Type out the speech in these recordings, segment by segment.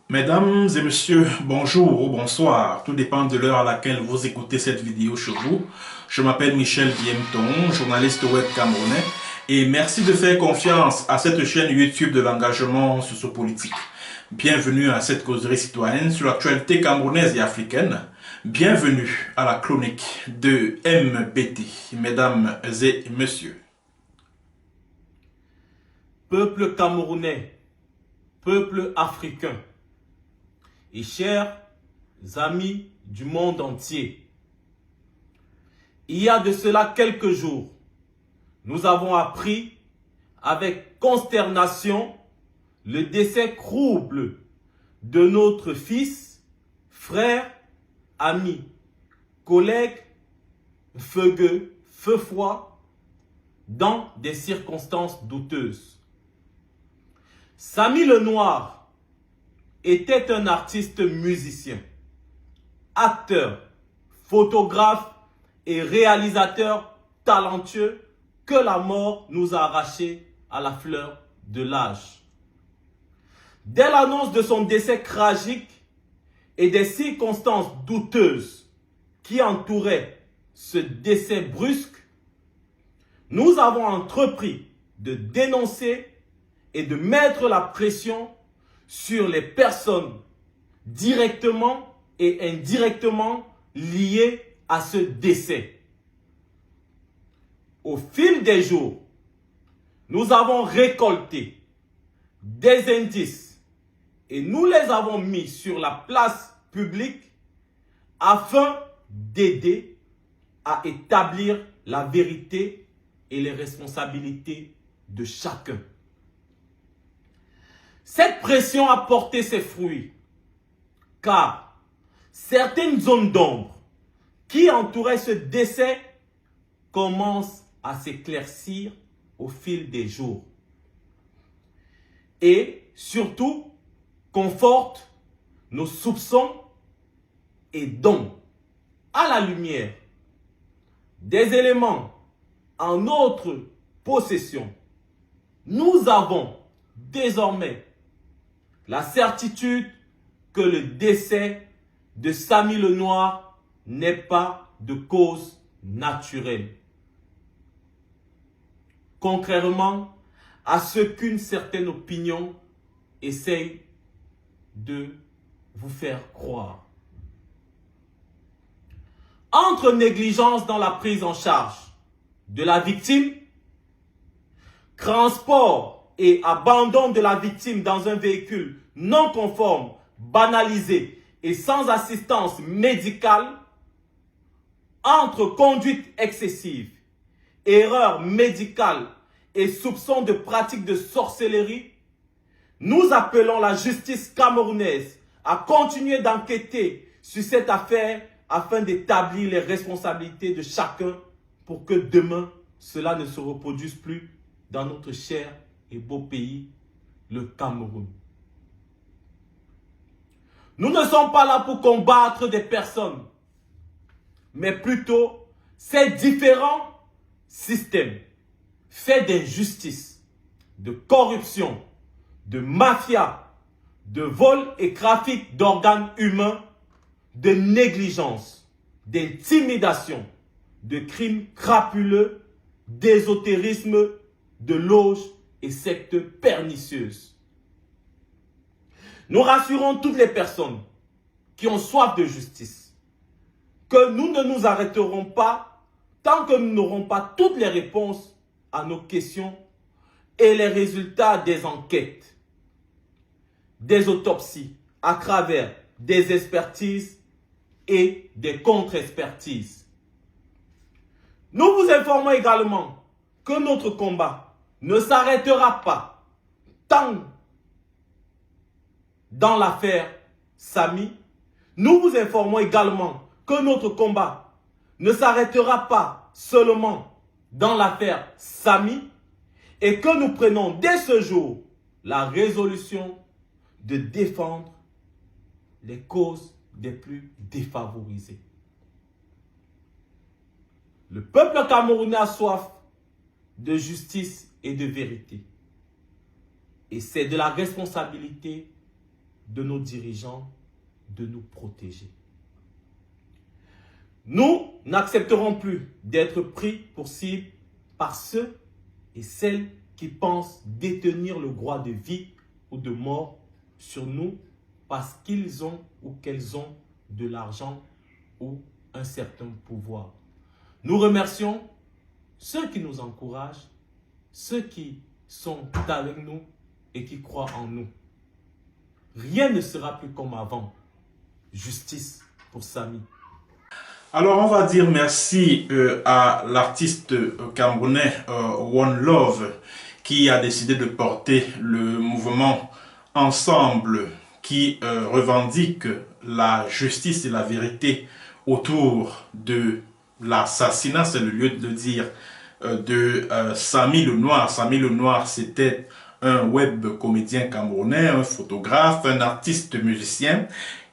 Mesdames et messieurs, bonjour ou bonsoir, tout dépend de l'heure à laquelle vous écoutez cette vidéo chez vous. Je m'appelle Michel Biemton, journaliste web camerounais, et merci de faire confiance à cette chaîne YouTube de l'engagement sociopolitique. Bienvenue à cette causerie citoyenne sur l'actualité camerounaise et africaine. Bienvenue à la chronique de MBT, mesdames et messieurs. Peuple camerounais, peuple africain et chers amis du monde entier, il y a de cela quelques jours, nous avons appris avec consternation le décès trouble de notre fils, frère, ami, collègue, Feugueux, Feufoy, dans des circonstances douteuses. Samy Lenoir était un artiste musicien, acteur, photographe et réalisateur talentueux que la mort nous a arraché à la fleur de l'âge. Dès l'annonce de son décès tragique et des circonstances douteuses qui entouraient ce décès brusque, nous avons entrepris de dénoncer et de mettre la pression sur les personnes directement et indirectement liées à ce décès. Au fil des jours, nous avons récolté des indices et nous les avons mis sur la place publique afin d'aider à établir la vérité et les responsabilités de chacun. Cette pression a porté ses fruits, car certaines zones d'ombre qui entouraient ce décès commencent à s'éclaircir au fil des jours. Et surtout, confortent nos soupçons et donnent à la lumière des éléments en notre possession. Nous avons désormais la certitude que le décès de Samy Lenoir n'est pas de cause naturelle. Contrairement à ce qu'une certaine opinion essaye de vous faire croire. Entre négligence dans la prise en charge de la victime, transport et abandon de la victime dans un véhicule non conforme, banalisé et sans assistance médicale, entre conduite excessive, erreur médicale et soupçon de pratique de sorcellerie, nous appelons la justice camerounaise à continuer d'enquêter sur cette affaire afin d'établir les responsabilités de chacun pour que demain, cela ne se reproduise plus dans notre cher et beau pays, le Cameroun. Nous ne sommes pas là pour combattre des personnes, mais plutôt ces différents systèmes faits d'injustice, de corruption, de mafia, de vol et trafic d'organes humains, de négligence, d'intimidation, de crimes crapuleux, d'ésotérisme, de loges et sectes pernicieuses. Nous rassurons toutes les personnes qui ont soif de justice que nous ne nous arrêterons pas tant que nous n'aurons pas toutes les réponses à nos questions et les résultats des enquêtes, des autopsies à travers des expertises et des contre-expertises. Nous vous informons également que notre combat ne s'arrêtera pas tant dans l'affaire Samy. Nous vous informons également que notre combat ne s'arrêtera pas seulement dans l'affaire Samy et que nous prenons dès ce jour la résolution de défendre les causes des plus défavorisés. Le peuple camerounais a soif de justice et de vérité. Et c'est de la responsabilité de nos dirigeants de nous protéger. Nous n'accepterons plus d'être pris pour cible par ceux et celles qui pensent détenir le droit de vie ou de mort sur nous parce qu'ils ont ou qu'elles ont de l'argent ou un certain pouvoir. Nous remercions ceux qui nous encouragent, ceux qui sont avec nous et qui croient en nous. Rien ne sera plus comme avant. Justice pour Samy. Alors, on va dire merci à l'artiste camerounais One Love qui a décidé de porter le mouvement Ensemble qui revendique la justice et la vérité autour de l'assassinat, c'est le lieu de le dire, de Samy Le Noir. Samy Le Noir, c'était un web comédien camerounais, un photographe, un artiste musicien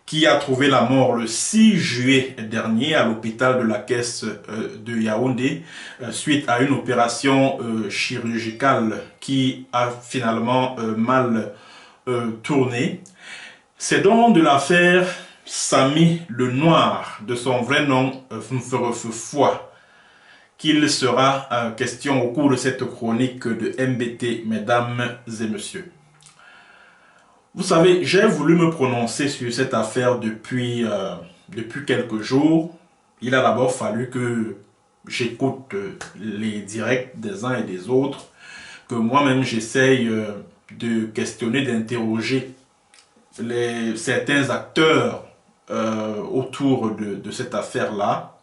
qui a trouvé la mort le 6 juillet dernier à l'hôpital de la Caisse de Yaoundé suite à une opération chirurgicale qui a finalement mal tourné. C'est donc de l'affaire Samy Le Noir, de son vrai nom Mferefefoua, qu'il sera question au cours de cette chronique de MBT, mesdames et messieurs. Vous savez, j'ai voulu me prononcer sur cette affaire depuis quelques jours. Il a d'abord fallu que j'écoute les directs des uns et des autres, que moi-même j'essaye de questionner, d'interroger certains acteurs autour de cette affaire-là.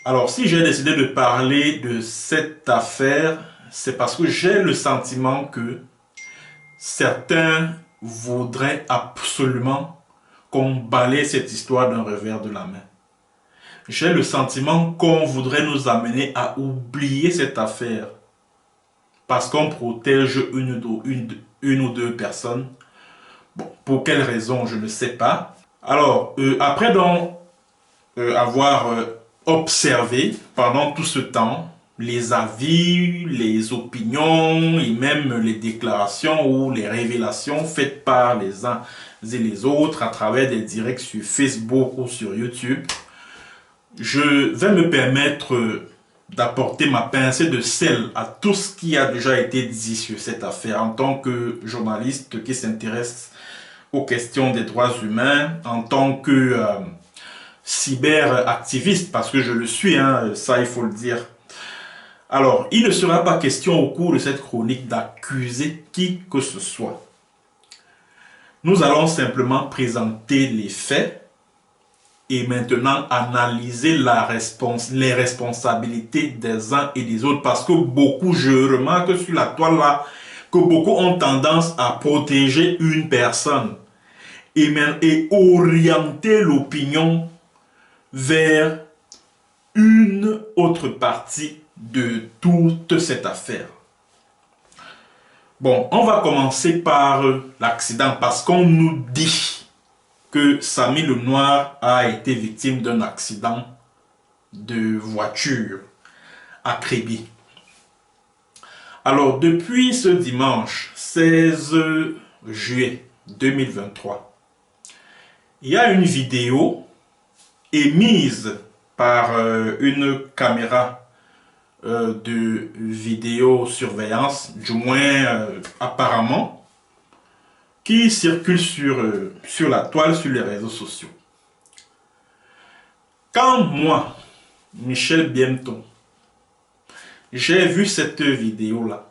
Alors, si j'ai décidé de parler de cette affaire, c'est parce que j'ai le sentiment que certains voudraient absolument qu'on balaye cette histoire d'un revers de la main. J'ai le sentiment qu'on voudrait nous amener à oublier cette affaire parce qu'on protège une ou deux personnes. Bon, pour quelle raison, je ne sais pas. Alors, après donc avoir observé pendant tout ce temps les avis, les opinions et même les déclarations ou les révélations faites par les uns et les autres à travers des directs sur Facebook ou sur YouTube, je vais me permettre d'apporter ma pincée de sel à tout ce qui a déjà été dit sur cette affaire en tant que journaliste qui s'intéresse aux questions des droits humains, en tant que cyberactiviste, parce que je le suis, hein, ça il faut le dire. Alors, il ne sera pas question au cours de cette chronique d'accuser qui que ce soit. Nous allons simplement présenter les faits et maintenant analyser les responsabilités des uns et des autres parce que beaucoup, je remarque sur la toile là, que beaucoup ont tendance à protéger une personne et orienter l'opinion vers une autre partie de toute cette affaire. Bon, on va commencer par l'accident parce qu'on nous dit que Samy Le Noir a été victime d'un accident de voiture à Créby. Alors, depuis ce dimanche 16 juillet 2023, il y a une vidéo émise par une caméra de vidéosurveillance, du moins apparemment, qui circule sur la toile, sur les réseaux sociaux. Quand moi, Michel Biemton, j'ai vu cette vidéo-là,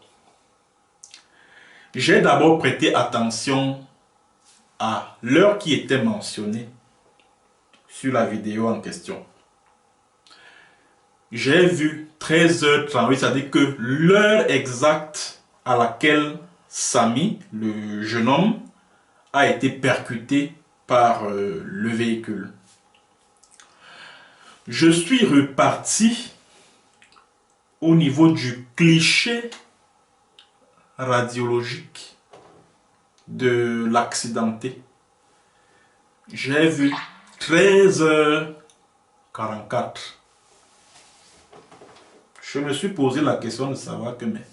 j'ai d'abord prêté attention à l'heure qui était mentionnée sur la vidéo en question. J'ai vu 13h38, c'est-à-dire que l'heure exacte à laquelle Samy, le jeune homme, a été percuté par le véhicule. Je suis reparti au niveau du cliché radiologique de l'accidenté. J'ai vu 13h44. Je me suis posé la question de savoir que, mais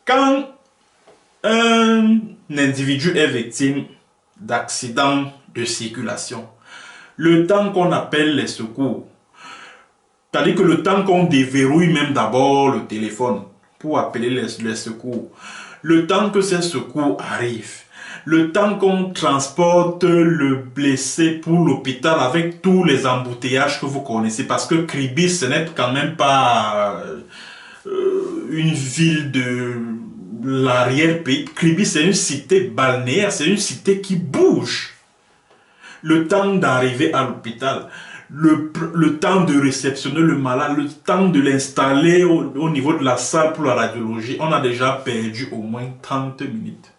quand Un individu est victime d'accidents de circulation. Le temps qu'on appelle les secours, c'est-à-dire que le temps qu'on déverrouille même d'abord le téléphone pour appeler les secours, le temps que ces secours arrivent, le temps qu'on transporte le blessé pour l'hôpital avec tous les embouteillages que vous connaissez, parce que Kribi, ce n'est quand même pas une ville de l'arrière-pays. Kribi, c'est une cité balnéaire, c'est une cité qui bouge. Le temps d'arriver à l'hôpital, le temps de réceptionner le malade, le temps de l'installer au niveau de la salle pour la radiologie, on a déjà perdu au moins 30 minutes.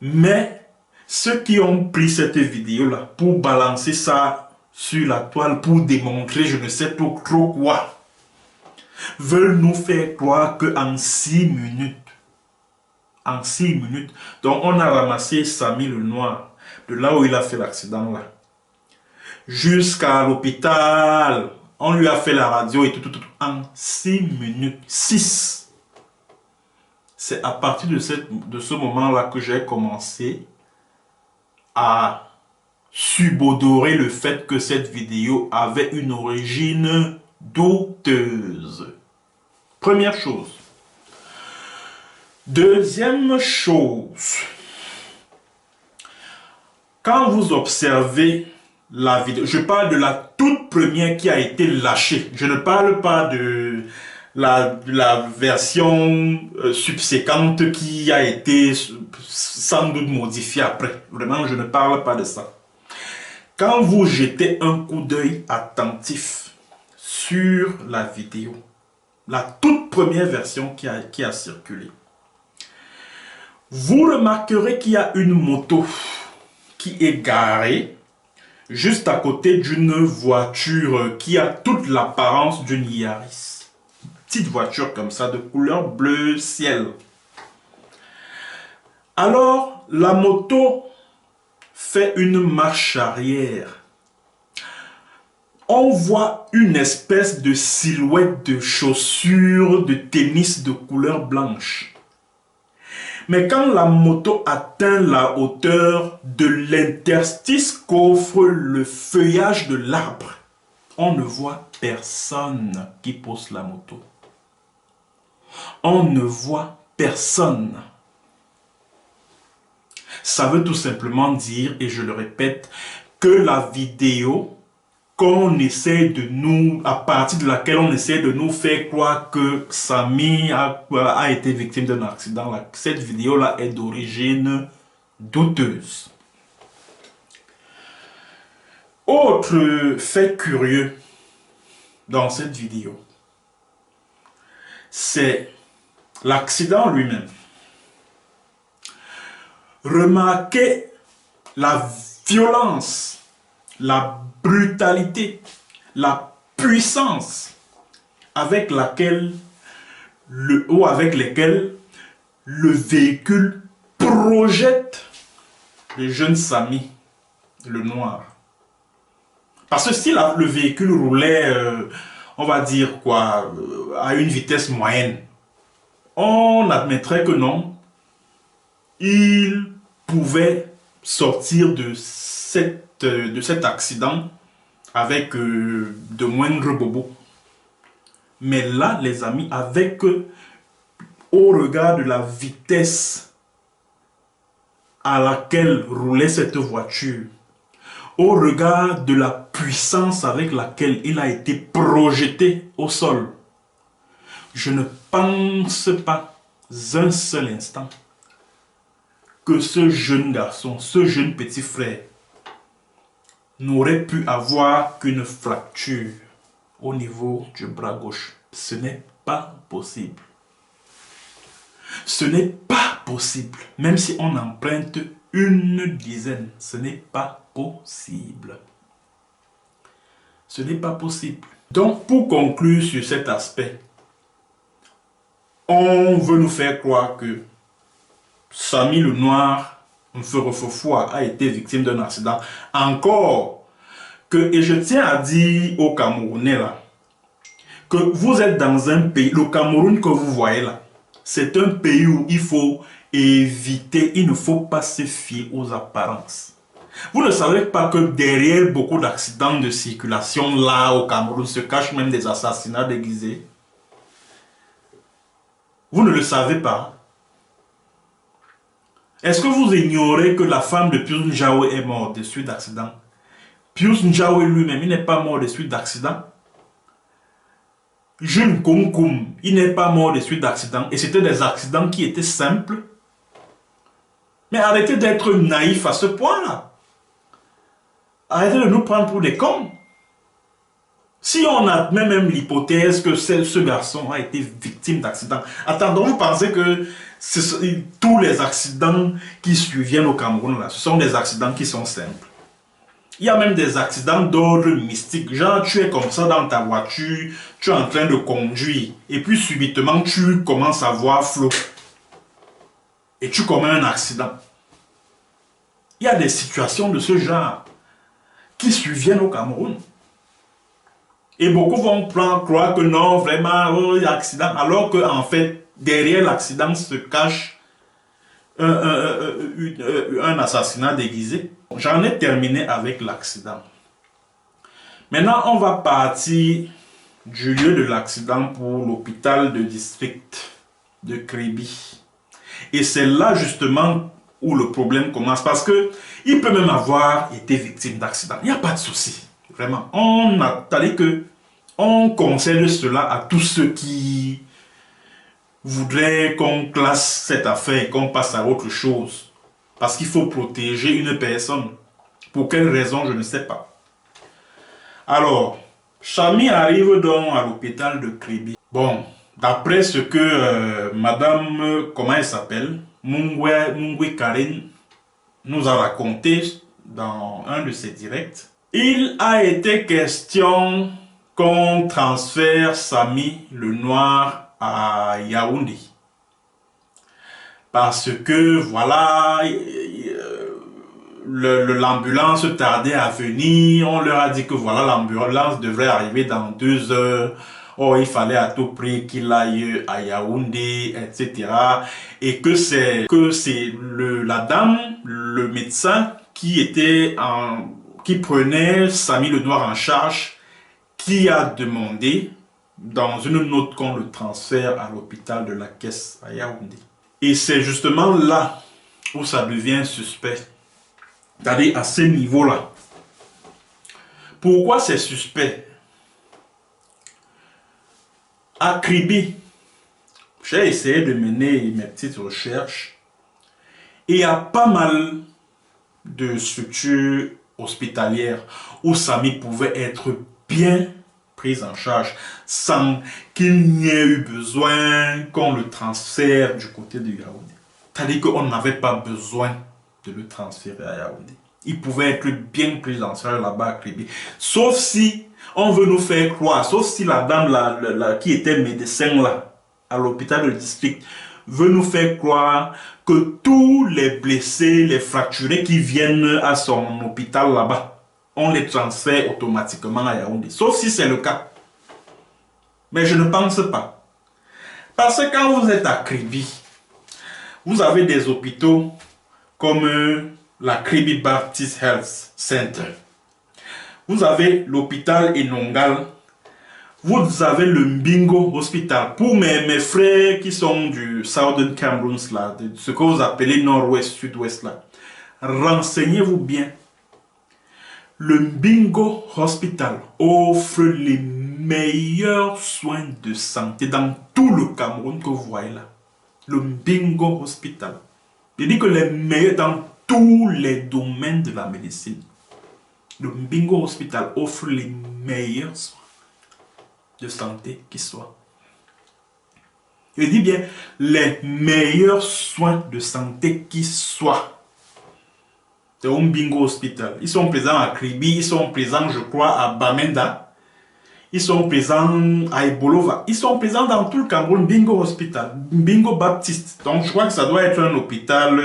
Mais ceux qui ont pris cette vidéo-là pour balancer ça sur la toile, pour démontrer je ne sais trop quoi, veulent nous faire croire qu'en 6 minutes, donc on a ramassé Samy le Noir, de là où il a fait l'accident là, jusqu'à l'hôpital, on lui a fait la radio et tout, en 6 minutes, 6. C'est à partir de ce moment-là que j'ai commencé à subodorer le fait que cette vidéo avait une origine douteuse. Première chose. Deuxième chose. Quand vous observez la vidéo, je parle de la toute première qui a été lâchée. Je ne parle pas de la version subséquente qui a été sans doute modifiée après. Vraiment, je ne parle pas de ça. Quand vous jetez un coup d'œil attentif sur la vidéo, la toute première version qui a circulé, vous remarquerez qu'il y a une moto qui est garée juste à côté d'une voiture qui a toute l'apparence d'une Yaris. Petite voiture comme ça, de couleur bleu ciel. Alors, la moto fait une marche arrière. On voit une espèce de silhouette de chaussures de tennis de couleur blanche. Mais quand la moto atteint la hauteur de l'interstice qu'offre le feuillage de l'arbre, on ne voit personne qui pose la moto. On ne voit personne. Ça veut tout simplement dire, et je le répète, que la vidéo qu'on essaie de nous, à partir de laquelle on essaie de nous faire croire que Samy a été victime d'un accident, cette vidéo-là est d'origine douteuse. Autre fait curieux dans cette vidéo, c'est l'accident lui-même. Remarquez la violence, la brutalité, la puissance avec lesquelles le véhicule projette le jeune Samy, le Noir. Parce que si le véhicule roulait, on va dire quoi, à une vitesse moyenne, on admettrait que non, il pouvait sortir de cet accident avec de moindres bobos. Mais là, les amis, au regard de la vitesse à laquelle roulait cette voiture, au regard de la puissance avec laquelle il a été projeté au sol, je ne pense pas un seul instant que ce jeune garçon, ce jeune petit frère, n'aurait pu avoir qu'une fracture au niveau du bras gauche. Ce n'est pas possible. Ce n'est pas possible. Même si on emprunte une dizaine, ce n'est pas possible. Ce n'est pas possible. Donc, pour conclure sur cet aspect, on veut nous faire croire que Samy le Noir, a été victime d'un accident. Encore que, et je tiens à dire aux Camerounais là, que vous êtes dans un pays, le Cameroun que vous voyez là, c'est un pays où il faut Évitez, il ne faut pas se fier aux apparences. Vous ne savez pas que derrière beaucoup d'accidents de circulation là au Cameroun se cachent même des assassinats déguisés? Vous ne le savez pas? Est-ce que vous ignorez que la femme de Pius Njahwe est morte de suite d'accident? Pius Njahwe lui-même, il n'est pas mort de suite d'accident. Jules Koum, il n'est pas mort de suite d'accident. Et c'était des accidents qui étaient simples. Mais arrêtez d'être naïf à ce point-là. Arrêtez de nous prendre pour des cons. Si on admet même l'hypothèse que ce garçon a été victime d'accident, attendons, vous pensez que tous les accidents qui surviennent au Cameroun, là, ce sont des accidents qui sont simples. Il y a même des accidents d'ordre mystique. Genre, tu es comme ça dans ta voiture, tu es en train de conduire, et puis subitement, tu commences à voir flou. Et tu commets un accident. Il y a des situations de ce genre qui surviennent au Cameroun. Et beaucoup vont croire que non, vraiment, oh, il y a accident, alors qu'en fait, derrière l'accident se cache un assassinat déguisé. J'en ai terminé avec l'accident. Maintenant, on va partir du lieu de l'accident pour l'hôpital de district de Kribi. Et c'est là justement où le problème commence, parce que il peut même avoir été victime d'accident. Il n'y a pas de souci, vraiment. On conseille cela à tous ceux qui voudraient qu'on classe cette affaire et qu'on passe à autre chose. Parce qu'il faut protéger une personne. Pour quelle raison, je ne sais pas. Alors, Chami arrive donc à l'hôpital de Kribi. Bon, d'après ce que madame, comment elle s'appelle, Mungwe Karen, nous a raconté dans un de ses directs, il a été question qu'on transfère Sami le Noir à Yaoundé. Parce que, voilà, l'ambulance tardait à venir. On leur a dit que, voilà, l'ambulance devrait arriver dans 2 heures. Oh, il fallait à tout prix qu'il aille à Yaoundé, etc. Et que c'est la dame, le médecin, qui prenait Sami le Noir en charge, qui a demandé dans une note qu'on le transfère à l'hôpital de la Caisse à Yaoundé. Et c'est justement là où ça devient suspect. C'est-à-dire à ce niveau-là. Pourquoi c'est suspect? À Kribi, j'ai essayé de mener mes petites recherches et il y a pas mal de structures hospitalières où Sami pouvait être bien prise en charge sans qu'il n'y ait eu besoin qu'on le transfère du côté de Yaoundé. C'est-à-dire qu'on n'avait pas besoin de le transférer à Yaoundé. Il pouvait être bien pris en charge là-bas à Kribi. Sauf si on veut nous faire croire, sauf si la dame qui était médecin là, à l'hôpital de district, veut nous faire croire que tous les blessés, les fracturés qui viennent à son hôpital là-bas, on les transfère automatiquement à Yaoundé. Sauf si c'est le cas. Mais je ne pense pas. Parce que quand vous êtes à Kribi, vous avez des hôpitaux comme la Kribi Baptist Health Center. Vous avez l'hôpital Enongal. Vous avez le Mbingo Hospital. Pour mes frères qui sont du Southern Cameroun, là, de ce que vous appelez Nord-Ouest, Sud-Ouest, là, renseignez-vous bien. Le Mbingo Hospital offre les meilleurs soins de santé dans tout le Cameroun que vous voyez là. Le Mbingo Hospital. Je dis que les meilleurs dans tous les domaines de la médecine. Le Mbingo Hospital offre les meilleurs soins de santé qui soient. Je dis bien les meilleurs soins de santé qui soient. C'est au Mbingo Hospital. Ils sont présents à Kribi, ils sont présents, je crois, à Bamenda. Ils sont présents à Ebolova. Ils sont présents dans tout le Cameroun, Mbingo Hospital, Mbingo Baptiste. Donc je crois que ça doit être un hôpital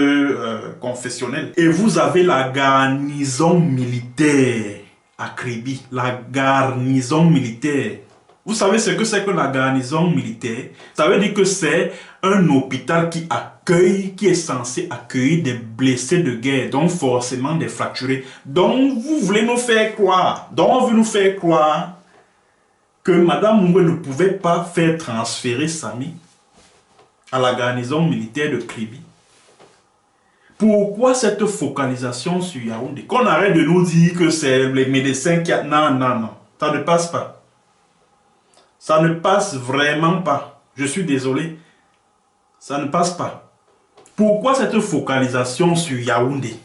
confessionnel. Et vous avez la garnison militaire à Kribi. La garnison militaire. Vous savez ce que c'est que la garnison militaire? Ça veut dire que c'est un hôpital accueil qui est censé accueillir des blessés de guerre, donc forcément des fracturés, donc vous voulez nous faire croire, donc on veut nous faire croire que Madame Mungwe ne pouvait pas faire transférer Samy à la garnison militaire de Kribi. Pourquoi cette focalisation sur Yaoundé? Qu'on arrête de nous dire que c'est les médecins qui... Non, non, non. Ça ne passe pas. Ça ne passe vraiment pas. Je suis désolé. Ça ne passe pas. Pourquoi cette focalisation sur Yaoundé?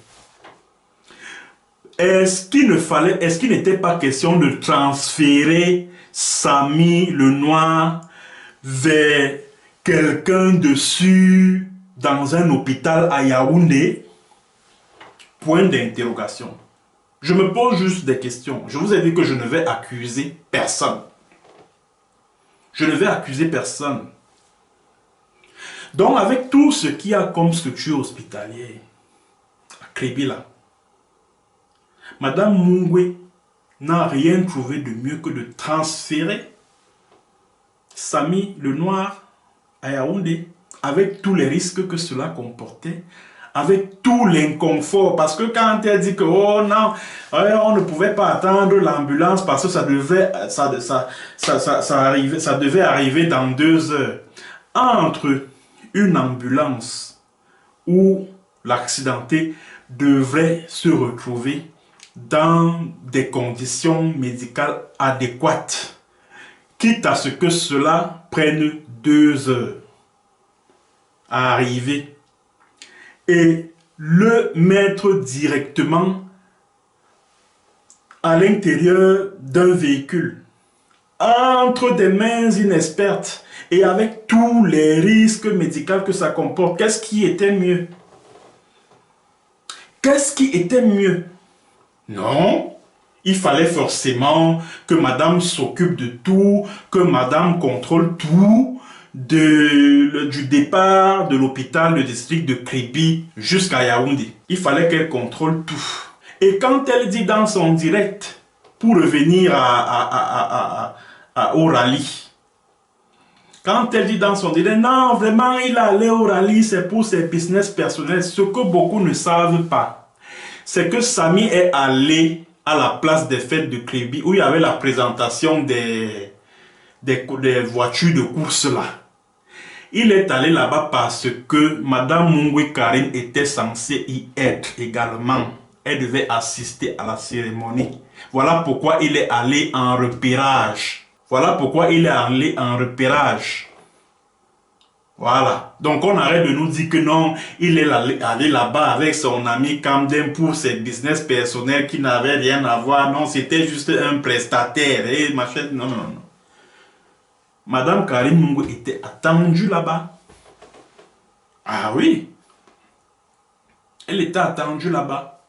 Est-ce qu'il n'était pas question de transférer Samy le Noir vers quelqu'un de sûr dans un hôpital à Yaoundé? Point d'interrogation. Je me pose juste des questions. Je vous ai dit que je ne vais accuser personne. Je ne vais accuser personne. Donc, avec tout ce qu'il y a comme structure hospitalière à Kribi là, Madame Mungwe n'a rien trouvé de mieux que de transférer Samy le Noir à Yaoundé, avec tous les risques que cela comportait, avec tout l'inconfort, parce que quand elle dit que oh non, on ne pouvait pas attendre l'ambulance parce que ça devait arriver dans 2 heures. Entre une ambulance où l'accidenté devrait se retrouver dans des conditions médicales adéquates, quitte à ce que cela prenne 2 heures à arriver, et le mettre directement à l'intérieur d'un véhicule, entre des mains inexpertes et avec tous les risques médicaux que ça comporte, qu'est-ce qui était mieux? Qu'est-ce qui était mieux? Non, il fallait forcément que madame s'occupe de tout, que madame contrôle tout, du départ de l'hôpital de district de Kribi jusqu'à Yaoundé. Il fallait qu'elle contrôle tout. Et quand elle dit dans son direct, pour revenir au rallye, quand elle dit dans son direct, non, vraiment, il est allé au rallye, c'est pour ses business personnels. Ce que beaucoup ne savent pas, c'est que Samy est allé à la place des fêtes de Kribi, où il y avait la présentation des voitures de course là. Il est allé là-bas parce que Madame Mungwe Karine était censée y être également. Elle devait assister à la cérémonie. Voilà pourquoi il est allé en repérage. Voilà pourquoi il est allé en repérage. Voilà. Donc on arrête de nous dire que non, il est allé là-bas avec son ami Camden pour ses business personnels qui n'avaient rien à voir. Non, c'était juste un prestataire. Et machin. Non, non, non. Madame Karine Mungwe était attendue là-bas. Ah oui. Elle était attendue là-bas.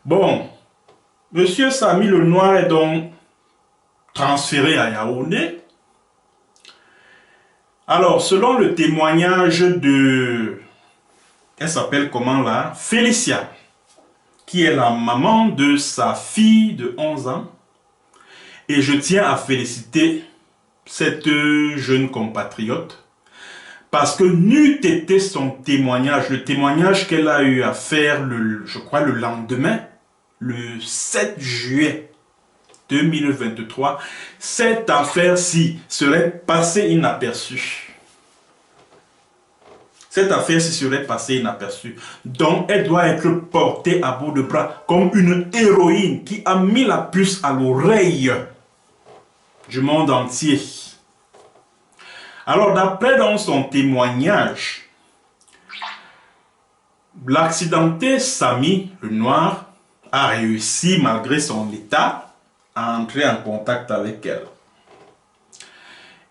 Bon. Monsieur Samy le Noir est donc transféré à Yaoundé. Alors, selon le témoignage de... Elle s'appelle comment là? Félicia, qui est la maman de sa fille de 11 ans. Et je tiens à féliciter cette jeune compatriote parce que n'eût été son témoignage, le témoignage qu'elle a eu à faire, je crois, le lendemain, le 7 juillet 2023, cette affaire-ci serait passée inaperçue. Cette affaire-ci serait passée inaperçue. Donc, elle doit être portée à bout de bras comme une héroïne qui a mis la puce à l'oreille du monde entier. Alors, d'après dans son témoignage, l'accidenté Samy le Noir a réussi, malgré son état, à entrer en contact avec elle.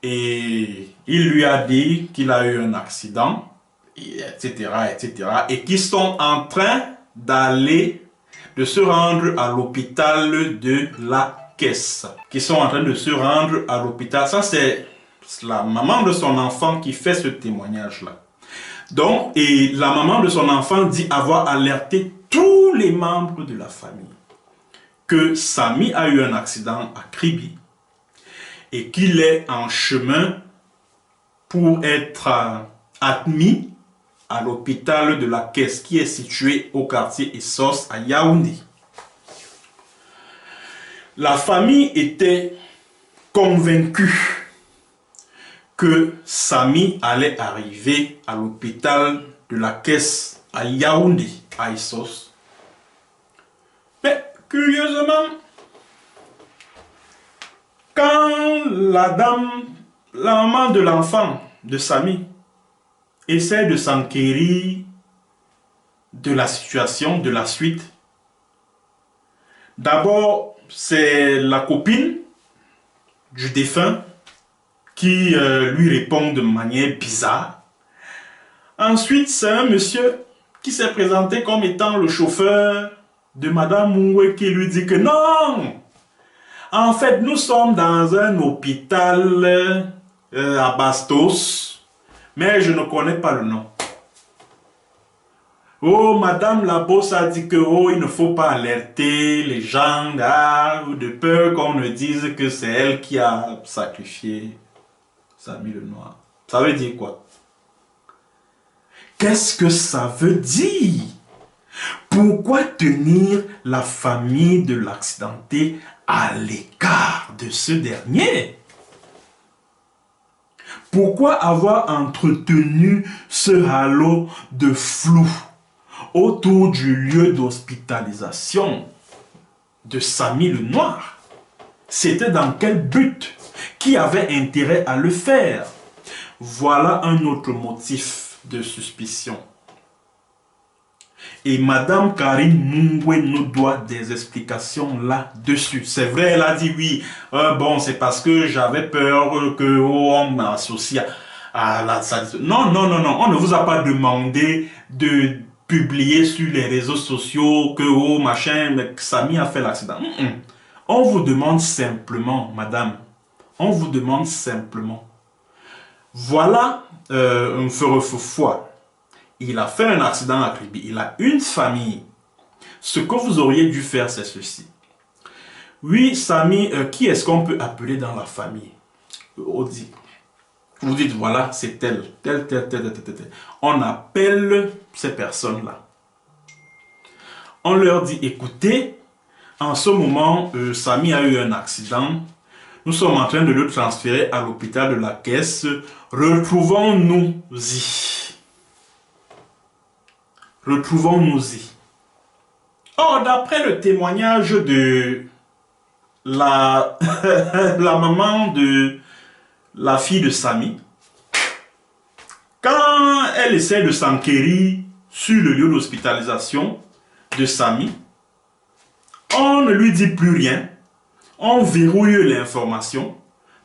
Et il lui a dit qu'il a eu un accident, etc., etc., et qu'ils sont en train de se rendre à l'hôpital de la Caisse, qui sont en train de se rendre à l'hôpital. Ça, c'est la maman de son enfant qui fait ce témoignage-là. Donc, et la maman de son enfant dit avoir alerté tous les membres de la famille que Samy a eu un accident à Kribi et qu'il est en chemin pour être admis à l'hôpital de la Caisse qui est situé au quartier Essos à Yaoundé. La famille était convaincue que Samy allait arriver à l'hôpital de la Caisse à Yaoundé, à Essos. Mais curieusement, quand la maman de l'enfant de Samy essaie de s'enquérir de la situation, de la suite, d'abord c'est la copine du défunt qui lui répond de manière bizarre. Ensuite, c'est un monsieur qui s'est présenté comme étant le chauffeur de Madame Moué qui lui dit que non, en fait, nous sommes dans un hôpital à Bastos, mais je ne connais pas le nom. Oh, Madame la bosse a dit que oh, il ne faut pas alerter les gens de peur qu'on ne dise que c'est elle qui a sacrifié Samy le Noir. Ça veut dire quoi? Qu'est-ce que ça veut dire? Pourquoi tenir la famille de l'accidenté à l'écart de ce dernier? Pourquoi avoir entretenu ce halo de flou autour du lieu d'hospitalisation de Samy le Noir? C'était dans quel but? Qui avait intérêt à le faire? Voilà un autre motif de suspicion. Et Madame Karine Mungwe nous doit des explications là-dessus. C'est vrai, elle a dit oui, bon, c'est parce que j'avais peur que on m'associe à la tradition. Non, non, non, non, on ne vous a pas demandé de publier sur les réseaux sociaux que oh, machin, Samy a fait l'accident. On vous demande simplement, madame, on vous demande simplement. Voilà un feu foi. Il a fait un accident à Kribi. Il a une famille. Ce que vous auriez dû faire, c'est ceci. Oui, Samy, qui est-ce qu'on peut appeler dans la famille? Vous dites, voilà, c'est tel. On appelle ces personnes-là. On leur dit, écoutez, en ce moment, Samy a eu un accident. Nous sommes en train de le transférer à l'hôpital de la Caisse. Retrouvons-nous-y. Retrouvons-nous-y. Or, d'après le témoignage de la maman de la fille de Samy, quand elle essaie de s'enquérir sur le lieu d'hospitalisation de Samy, on ne lui dit plus rien, on verrouille l'information.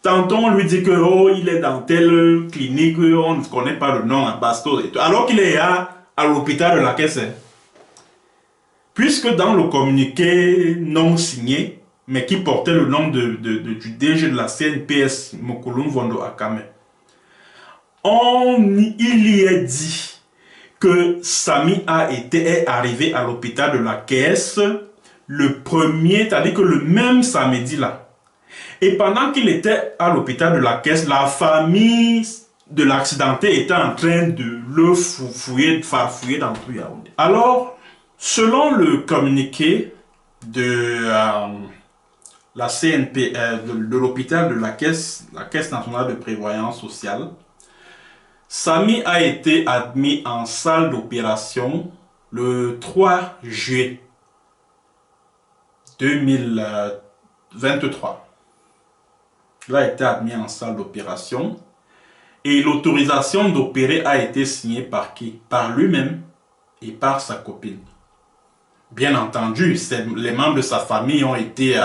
Tantôt on lui dit que oh, il est dans telle clinique, on ne connaît pas le nom à Bastos, alors qu'il est à l'hôpital de la Caisse. Puisque dans le communiqué non signé, mais qui portait le nom du DG de la CNPS, Mokolum Vondo Akame, il y est dit que Samy est arrivé à l'hôpital de la Caisse le premier, c'est-à-dire que le même samedi là. Et pendant qu'il était à l'hôpital de la Caisse, la famille de l'accidenté était en train de le farfouiller dans tout Yaoundé. Alors, selon le communiqué de la CNP, de l'hôpital de la Caisse nationale de prévoyance sociale, Samy a été admis en salle d'opération le 3 juillet 2023. Il a été admis en salle d'opération et l'autorisation d'opérer a été signée par qui? Par lui-même et par sa copine. Bien entendu, les membres de sa famille ont été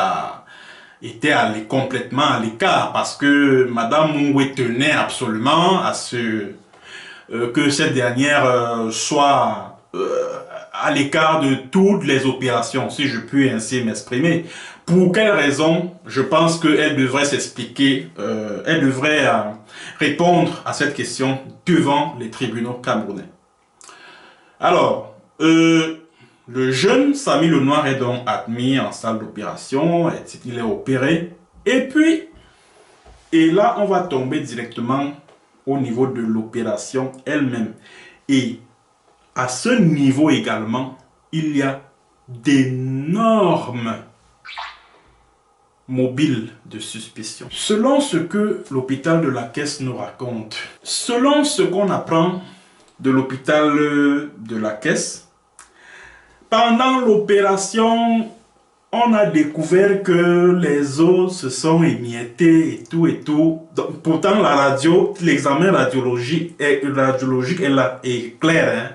complètement à l'écart parce que Madame Mungwe tenait absolument à ce que cette dernière soit à l'écart de toutes les opérations, si je puis ainsi m'exprimer. Pour quelle raison? Je pense qu'elle devrait s'expliquer, elle devrait répondre à cette question devant les tribunaux camerounais. Alors, le jeune Samy le Noir est donc admis en salle d'opération, il est opéré, et là on va tomber directement au niveau de l'opération elle-même. Et à ce niveau également, il y a d'énormes mobiles de suspicion. Selon ce que l'hôpital de la Caisse nous raconte, selon ce qu'on apprend de l'hôpital de la Caisse, pendant l'opération, on a découvert que les os se sont émiettés et tout et tout. Donc, pourtant, la radio, l'examen radiologique est clair. Hein?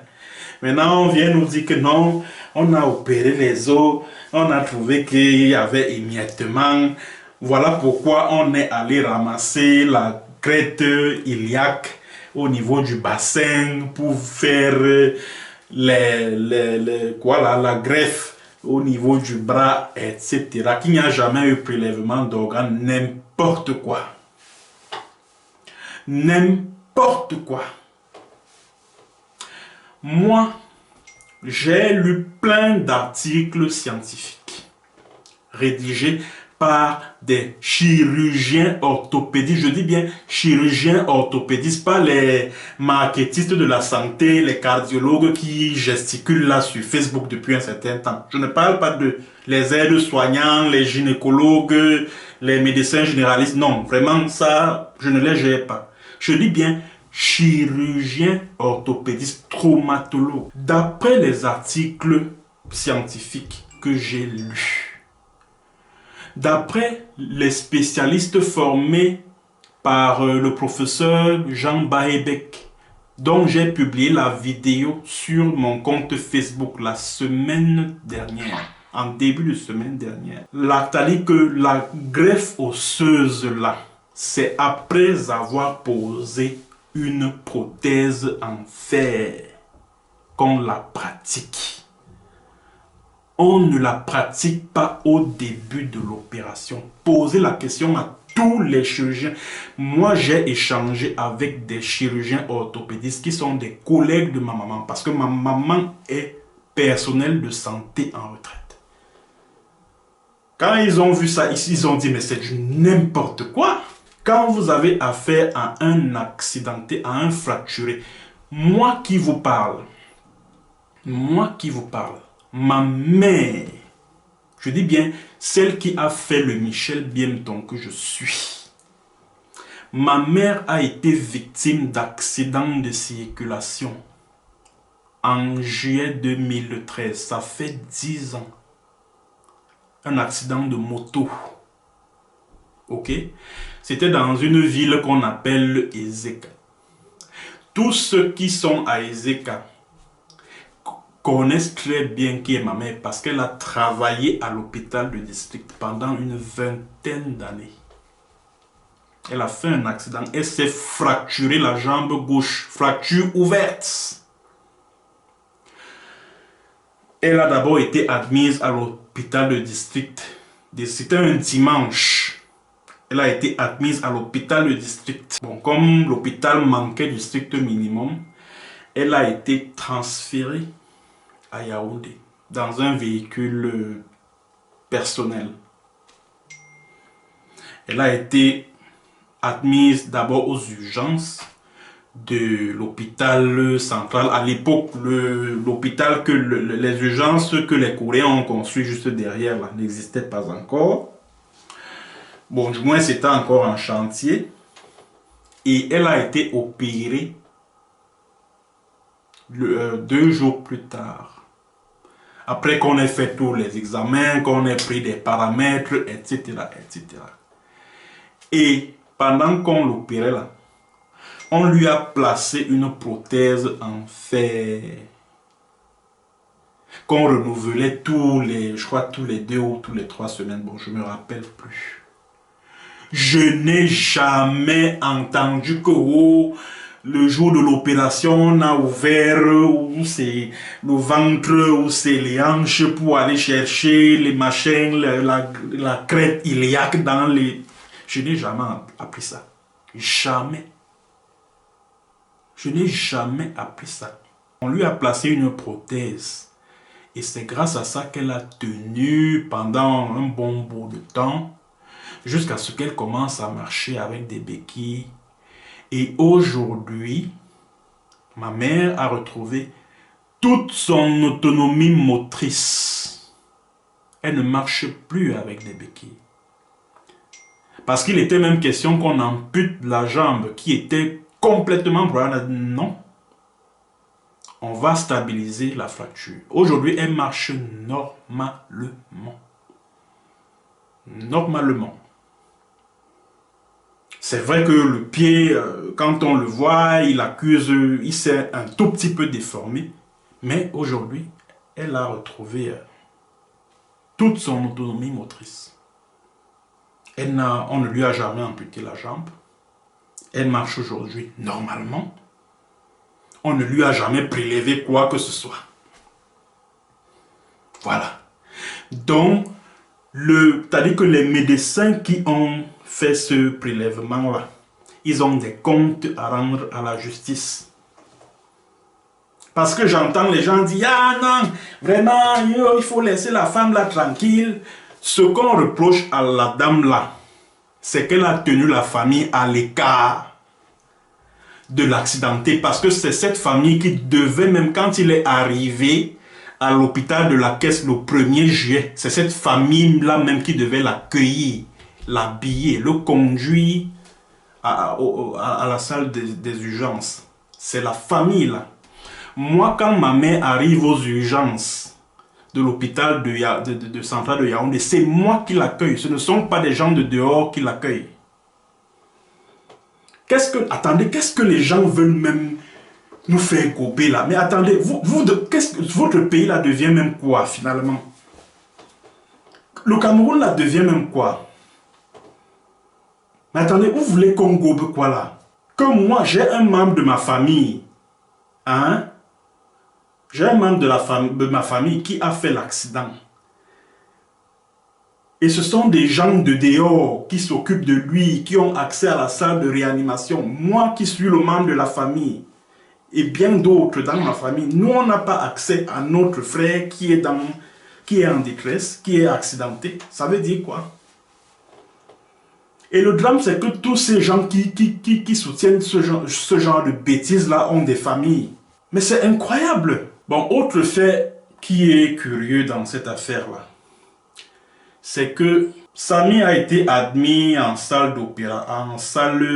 Maintenant, on vient nous dire que non, on a opéré les os, on a trouvé qu'il y avait émiettement. Voilà pourquoi on est allé ramasser la crête iliaque au niveau du bassin pour faire la greffe au niveau du bras, etc. Qu'il n'y a jamais eu prélèvement d'organes, n'importe quoi. N'importe quoi. Moi, j'ai lu plein d'articles scientifiques rédigés par des chirurgiens orthopédistes. Je dis bien chirurgiens orthopédistes, pas les marketistes de la santé, les cardiologues qui gesticulent là sur Facebook depuis un certain temps. Je ne parle pas de les aides-soignants, les gynécologues, les médecins généralistes. Non, vraiment ça, je ne les gère pas. Je dis bien chirurgiens orthopédistes, traumatologues. D'après les articles scientifiques que j'ai lus, d'après les spécialistes formés par le professeur Jean Baebeck, dont j'ai publié la vidéo sur mon compte Facebook la semaine dernière, en début de semaine dernière, là, t'as dit que la greffe osseuse là, c'est après avoir posé une prothèse en fer qu'on la pratique. On ne la pratique pas au début de l'opération. Posez la question à tous les chirurgiens. Moi, j'ai échangé avec des chirurgiens orthopédistes qui sont des collègues de ma maman. Parce que ma maman est personnel de santé en retraite. Quand ils ont vu ça, ils ont dit, mais c'est du n'importe quoi. Quand vous avez affaire à un accidenté, à un fracturé, moi qui vous parle, ma mère, je dis bien celle qui a fait le Michel Biemton que je suis, ma mère a été victime d'accident de circulation en juillet 2013, ça fait 10 ans, un accident de moto, ok, c'était dans une ville qu'on appelle Ezeka. Tous ceux qui sont à Ezeka connaissent très bien qui est ma mère parce qu'elle a travaillé à l'hôpital de district pendant une vingtaine d'années. Elle a fait un accident, elle s'est fracturé la jambe gauche, fracture ouverte. Elle a d'abord été admise à l'hôpital de district. C'était un dimanche. Elle a été admise à l'hôpital de district. Bon, comme l'hôpital manquait du strict minimum, elle a été transférée à Yaoundé dans un véhicule personnel. Elle a été admise d'abord aux urgences de l'hôpital central. À l'époque, l'hôpital les urgences que les Coréens ont construit juste derrière n'existaient pas encore. Bon, du moins, c'était encore en chantier. Et elle a été opérée 2 jours plus tard. Après qu'on ait fait tous les examens, qu'on ait pris des paramètres, etc., etc. Et pendant qu'on l'opérait là, on lui a placé une prothèse en fer qu'on renouvelait je crois tous les 2 ou tous les 3 semaines. Bon, je ne me rappelle plus. Je n'ai jamais entendu que le jour de l'opération, on a ouvert où c'est le ventre, où c'est les hanches pour aller chercher les machins, la crête iliaque dans les... Je n'ai jamais appris ça. Jamais. Je n'ai jamais appris ça. On lui a placé une prothèse. Et c'est grâce à ça qu'elle a tenu pendant un bon bout de temps, jusqu'à ce qu'elle commence à marcher avec des béquilles Et aujourd'hui, ma mère a retrouvé toute son autonomie motrice. Elle ne marche plus avec des béquilles. Parce qu'il était même question qu'on ampute la jambe qui était complètement broyée. Non. On va stabiliser la fracture. Aujourd'hui, elle marche normalement. Normalement. C'est vrai que le pied, quand on le voit, il s'est un tout petit peu déformé. Mais aujourd'hui, elle a retrouvé toute son autonomie motrice. On ne lui a jamais amputé la jambe. Elle marche aujourd'hui normalement. On ne lui a jamais prélevé quoi que ce soit. Voilà. Donc, c'est-à-dire que les médecins qui ont fait ce prélèvement-là, ils ont des comptes à rendre à la justice. Parce que j'entends les gens dire « Ah non, vraiment, il faut laisser la femme là tranquille. » Ce qu'on reproche à la dame là, c'est qu'elle a tenu la famille à l'écart de l'accidenté. Parce que c'est cette famille qui devait, même quand il est arrivé à l'hôpital de la Caisse le 1er juillet, c'est cette famille-là même qui devait l'accueillir, l'habiller, le conduire à la salle des urgences. C'est la famille là. Moi, quand ma mère arrive aux urgences de l'hôpital de central de Yaoundé, c'est moi qui l'accueille. Ce ne sont pas des gens de dehors qui l'accueillent. Attendez, qu'est-ce que les gens veulent même nous faire couper là? Mais attendez, votre pays là devient même quoi finalement? Le Cameroun là devient même quoi? Mais attendez, vous voulez qu'on gobe quoi là? Que moi j'ai un membre de ma famille, hein? J'ai un membre de ma famille qui a fait l'accident. Et ce sont des gens de dehors qui s'occupent de lui, qui ont accès à la salle de réanimation. Moi qui suis le membre de la famille, et bien d'autres dans ma famille, nous on n'a pas accès à notre frère qui est en détresse, qui est accidenté. Ça veut dire quoi? Et le drame, c'est que tous ces gens qui soutiennent ce genre de bêtises-là ont des familles. Mais c'est incroyable. Bon, autre fait qui est curieux dans cette affaire-là, c'est que Samy a été admis en salle d'opéra, en salle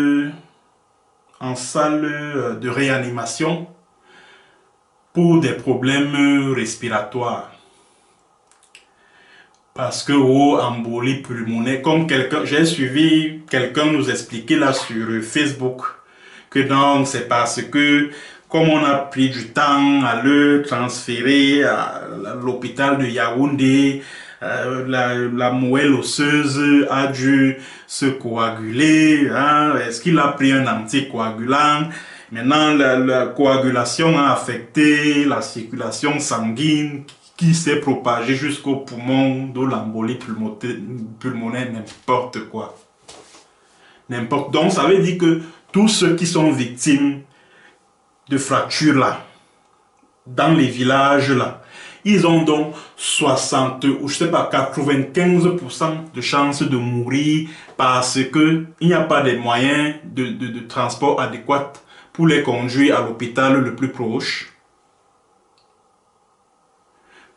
de réanimation pour des problèmes respiratoires. Parce que embolie pulmonaire, comme j'ai suivi quelqu'un nous expliquer là sur Facebook, que donc c'est parce que comme on a pris du temps à le transférer à l'hôpital de Yaoundé, la moelle osseuse a dû se coaguler. Hein? Est-ce qu'il a pris un anticoagulant? Maintenant, la coagulation a affecté la circulation sanguine qui s'est propagée jusqu'au poumon, de l'embolie pulmonaire, n'importe quoi. N'importe. Donc, ça veut dire que tous ceux qui sont victimes de fractures là, dans les villages là, ils ont donc 60 ou je sais pas 95% de chances de mourir parce que il n'y a pas de moyens de transport adéquats pour les conduire à l'hôpital le plus proche.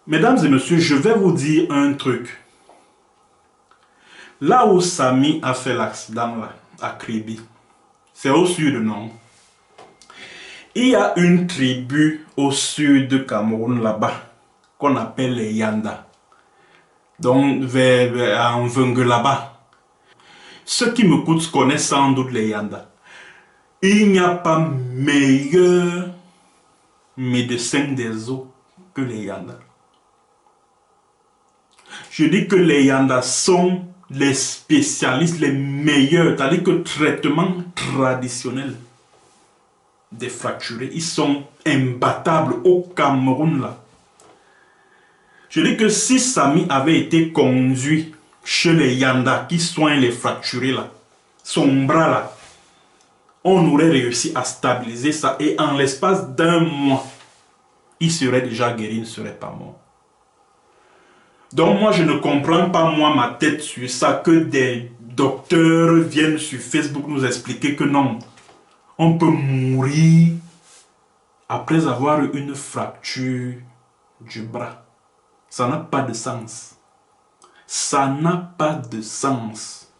Mesdames et messieurs, je vais vous dire un truc. Là où Samy a fait l'accident là, à Kribi, c'est au sud, non? Il y a une tribu au sud de Cameroun là-bas qu'on appelle les Yanda. Donc vers Mvenge là-bas. Ceux qui me coûtent connaissent sans doute les Yanda. Il n'y a pas meilleur médecin des os que les Yanda. Je dis que les Yanda sont les spécialistes, les meilleurs, c'est-à-dire que traitement traditionnel des fracturés, ils sont imbattables au Cameroun là. Je dis que si Samy avait été conduit chez les Yanda qui soignent les fracturés là, son bras là, on aurait réussi à stabiliser ça et en l'espace d'un mois, il serait déjà guéri, il ne serait pas mort. Donc moi je ne comprends pas moi ma tête sur ça que des docteurs viennent sur Facebook nous expliquer que non. on peut mourir après avoir eu une fracture du bras. Ça n'a pas de sens. Ça n'a pas de sens.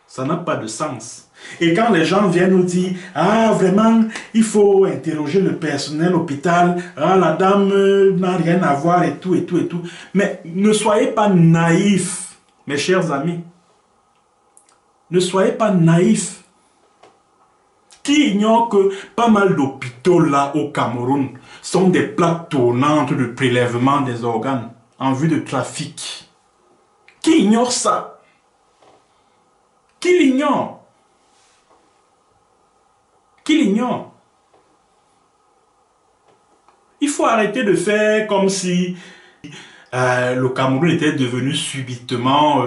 Ça n'a pas de sens. Et quand les gens viennent nous dire, ah vraiment, il faut interroger le personnel hôpital, ah la dame n'a rien à voir et tout, et tout, et tout. Mais ne soyez pas naïfs, mes chers amis. Ne soyez pas naïfs. Qui ignore que pas mal d'hôpitaux là au Cameroun sont des plaques tournantes de prélèvement des organes en vue de trafic? Qui ignore ça? Qui l'ignore? Qui l'ignore? Il faut arrêter de faire comme si le Cameroun était devenu subitement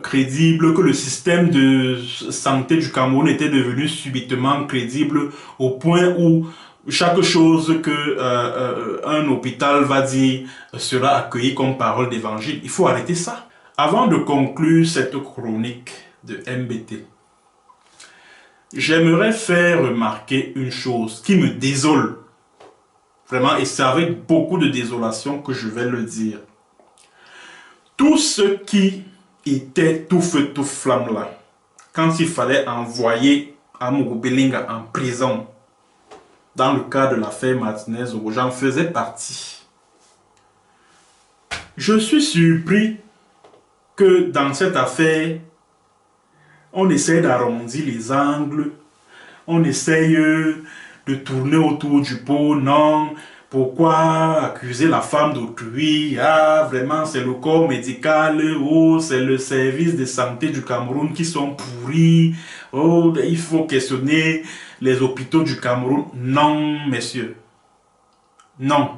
crédible, que le système de santé du Cameroun était devenu subitement crédible au point où chaque chose que un hôpital va dire sera accueilli comme parole d'évangile. Il faut arrêter ça. Avant de conclure cette chronique de MBT, j'aimerais faire remarquer une chose qui me désole. Vraiment, et c'est avec beaucoup de désolation que je vais le dire. Tous ceux qui étaient tout feu, tout flamme là, quand il fallait envoyer Amourou Belinga en prison, dans le cas de l'affaire Martinez, j'en faisais partie. Je suis surpris que dans cette affaire, on essaie d'arrondir les angles, on essaye de tourner autour du pot. Non, pourquoi accuser la femme d'autrui? Ah, vraiment, c'est le corps médical, oh, c'est le service de santé du Cameroun qui sont pourris. Oh, il faut questionner les hôpitaux du Cameroun. Non, messieurs. Non.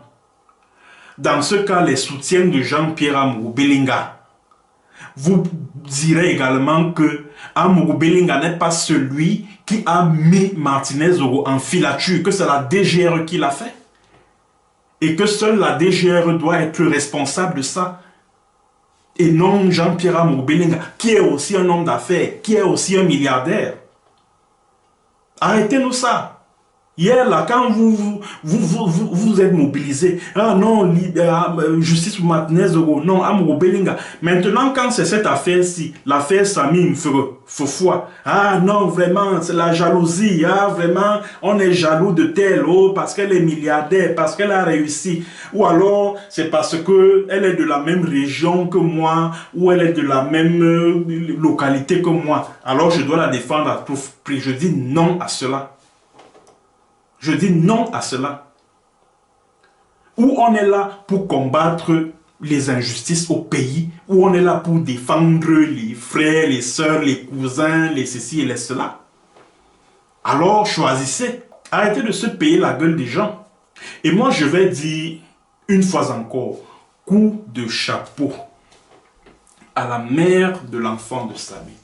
Dans ce cas, les soutiens de Jean-Pierre Amourou Belinga vous direz également que Amourou Belinga n'est pas celui qui a mis Martinez en filature, que c'est la DGR qui l'a fait. Et que seule la DGR doit être responsable de ça. Et non Jean-Pierre Amourou Belinga, qui est aussi un homme d'affaires, qui est aussi un milliardaire. Arrêtez-nous ça. Hier, là, quand vous êtes mobilisés, ah non, justice pour Martinez, non, Amourou Belinga. Maintenant, quand c'est cette affaire-ci, l'affaire Sami Fofua, ah non, vraiment, c'est la jalousie, ah vraiment, on est jaloux de tel, oh, parce qu'elle est milliardaire, parce qu'elle a réussi, ou alors c'est parce qu'elle est de la même région que moi, ou elle est de la même localité que moi, alors je dois la défendre à tout prix. Je dis non à cela. Je dis non à cela. Où on est là pour combattre les injustices au pays, où on est là pour défendre les frères, les sœurs, les cousins, les ceci et les cela. Alors choisissez. Arrêtez de se payer la gueule des gens. Et moi je vais dire une fois encore, coup de chapeau à la mère de l'enfant de Sami.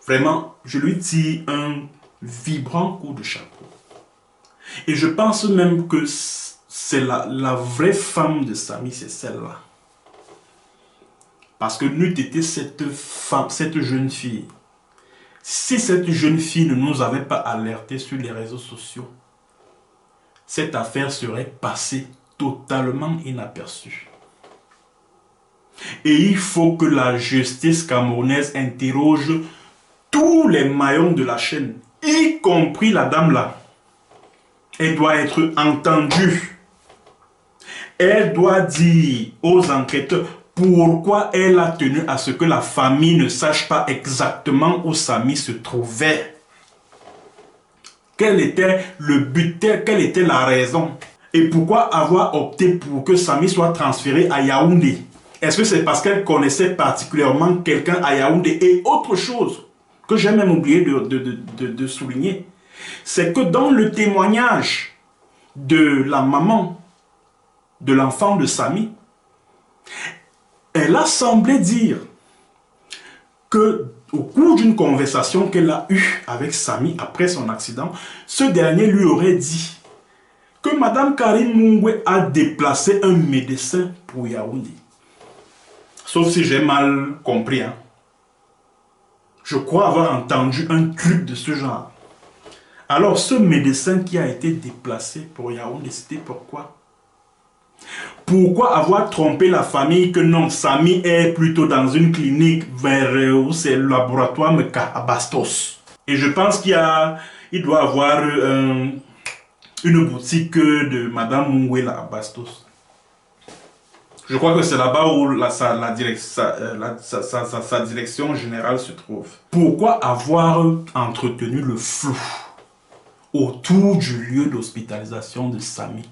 Vraiment, je lui tire un vibrant coup de chapeau. Et je pense même que c'est la vraie femme de Sami, c'est celle-là. Parce que n'eût été cette femme, cette jeune fille, si cette jeune fille ne nous avait pas alerté sur les réseaux sociaux, cette affaire serait passée totalement inaperçue. Et il faut que la justice camerounaise interroge tous les maillons de la chaîne, y compris la dame là. Elle doit être entendue. Elle doit dire aux enquêteurs pourquoi elle a tenu à ce que la famille ne sache pas exactement où Sami se trouvait. Quel était le but, quelle était la raison? Et pourquoi avoir opté pour que Sami soit transféré à Yaoundé? Est-ce que c'est parce qu'elle connaissait particulièrement quelqu'un à Yaoundé? Et autre chose que j'ai même oublié de souligner, c'est que dans le témoignage de la maman de l'enfant de Sami, elle a semblé dire que au cours d'une conversation qu'elle a eue avec Sami après son accident, ce dernier lui aurait dit que Madame Karine Mungwe a déplacé un médecin pour Yaoundé. Sauf si j'ai mal compris. Hein. Je crois avoir entendu un truc de ce genre. Alors, ce médecin qui a été déplacé pour Yaoundé, c'était pourquoi? Pourquoi avoir trompé la famille que non, Samy est plutôt dans une clinique vers où c'est le laboratoire Meka à Bastos. Et je pense il doit avoir une boutique de Madame Mouela à Bastos. Je crois que c'est là-bas où sa direction générale se trouve. Pourquoi avoir entretenu le flou autour du lieu d'hospitalisation de Samy?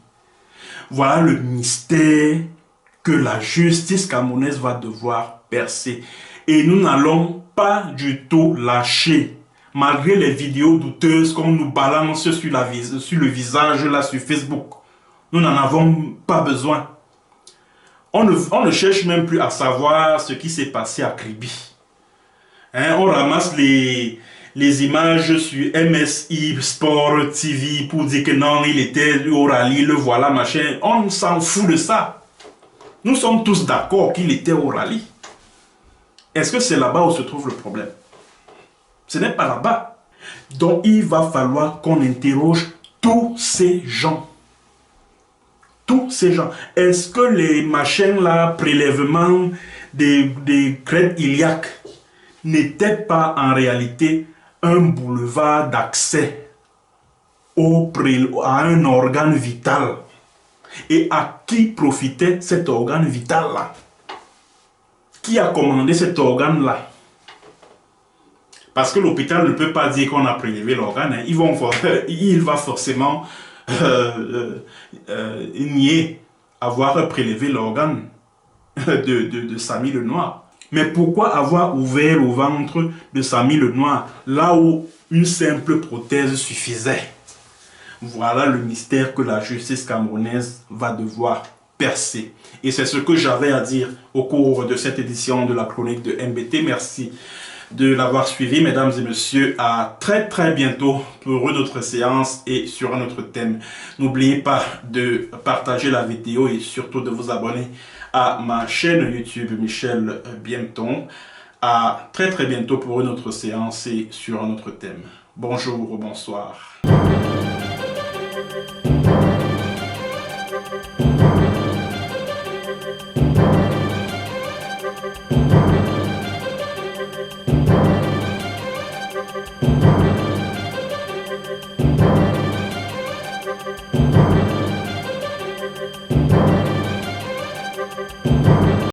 Voilà le mystère que la justice camerounaise va devoir percer. Et nous n'allons pas du tout lâcher. Malgré les vidéos douteuses qu'on nous balance sur le visage là sur Facebook. Nous n'en avons pas besoin. On ne cherche même plus à savoir ce qui s'est passé à Kribi. On ramasse les images sur MSI Sport TV pour dire que non, il était au rallye, le voilà, machin. On s'en fout de ça. Nous sommes tous d'accord qu'il était au rallye. Est-ce que c'est là-bas où se trouve le problème? Ce n'est pas là-bas. Donc il va falloir qu'on interroge tous ces gens. Tous ces gens. Est-ce que les machins là, prélèvement des crêtes iliaques, n'étaient pas en réalité un boulevard d'accès à un organe vital? Et à qui profitait cet organe vital là? Qui a commandé cet organe là? Parce que l'hôpital ne peut pas dire qu'on a prélevé l'organe. Hein. Il va forcément nier avoir prélevé l'organe de Samy le Noir. Mais pourquoi avoir ouvert le ventre de Samy le Noir là où une simple prothèse suffisait? Voilà le mystère que la justice camerounaise va devoir percer. Et c'est ce que j'avais à dire au cours de cette édition de la chronique de MBT. Merci de l'avoir suivi, mesdames et messieurs. À très bientôt pour une autre séance et sur un autre thème. N'oubliez pas de partager la vidéo et surtout de vous abonner à ma chaîne YouTube Michel Biemton. À très bientôt pour une autre séance et sur un autre thème. Bonjour ou bonsoir.